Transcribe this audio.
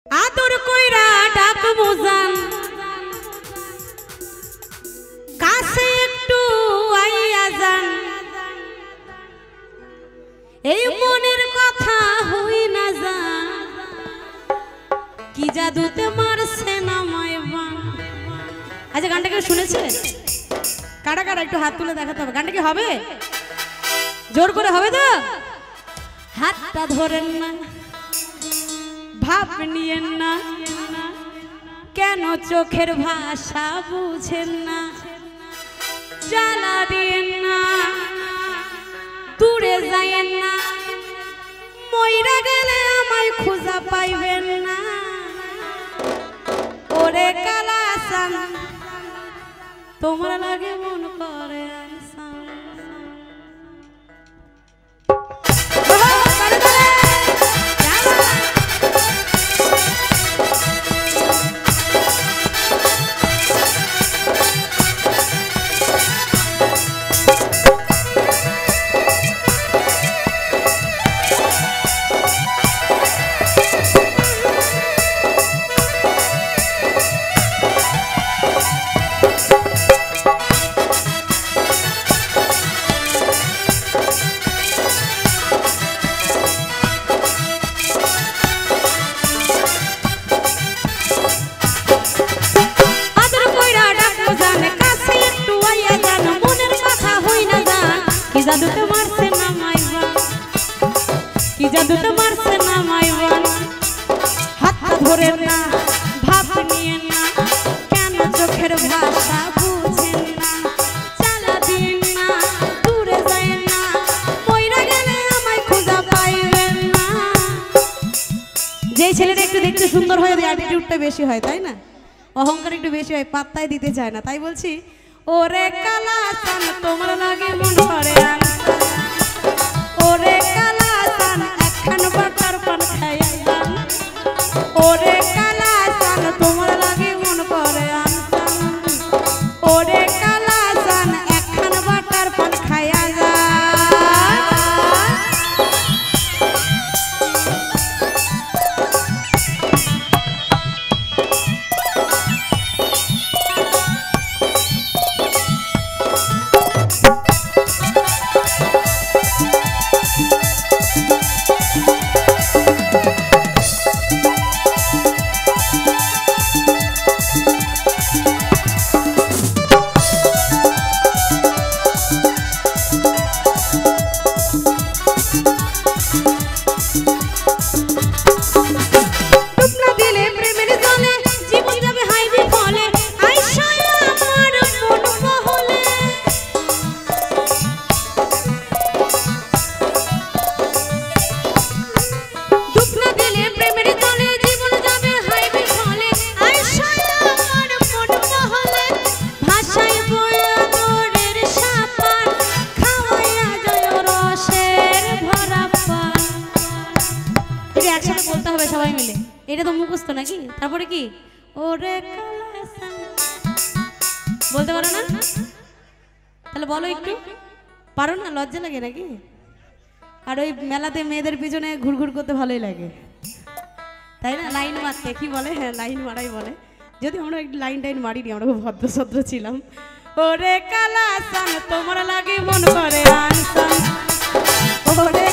আদর কইরা ডাক বুঝান কাছে একটু আইয়া যান এই মনের কথা হই না যান কি জাদুতে মারছে না মাইবান। আচ্ছা গানটা কেউ শুনেছে? কারা কারা একটু হাত তুলে দেখাতে হবে। গানটা কি হবে? জোর করে হবে তো? হাতটা ধরেন না ভাব নিয়েন না কেন চোখের ভাষা বুঝেন না জ্বালা দিয়েন না দূরে যাইয়েন না মইরা গেলে আমায় খুঁজা পাইবেন না ওরে কালাসান তোমার লাগে মন করে জাদুতে মারছে না মাইবান কি জাদুতে মারছে না মাইবান হাতটা ধরেন না ভাব নিয়েন না কেন চোখের ভাষা বুঝেন না জ্বালা দিয়েন না দূরে যায়েন না মইরা গেলে আমায় খুঁজা পাইবেন না। যেই ছেলেটা একটু দেখতে সুন্দর হয় ওর অ্যাটিটিউডটা বেশি হয় তাই না অহংকার একটু বেশি হয় পাত্তাই দিতে চায় না তাই বলছি ওরে কালাসান তোমার লাগে মন করে ওরে কালাসান একখান বাটার পান খাইয়া যান ওরে কালাসান তোমার লাগে মন করে আনসান ওরে কালাসান একখান বাটার পান খাইয়া যান। বলতে হবে সবাই মিলে এটা তো মুখস্থ নাকি তারপরে কি ওরে কালাসান বলতে পারো না তাহলে বলো একটু পারো না লজ্জা লাগে নাকি আর ওই মেলাতে মেয়েদের পিছনে ঘুরঘুর করতে ভালোই লাগে তাই না লাইন মারতে কি বলে হ্যাঁ লাইন মারাই বলে যদি আমরা একটু লাইন টাইন মারিনি আমরা খুব ভদ্রসদ্র ছিলাম ওরে কালাসান তোমার লাগে মন করে আনসান ওরে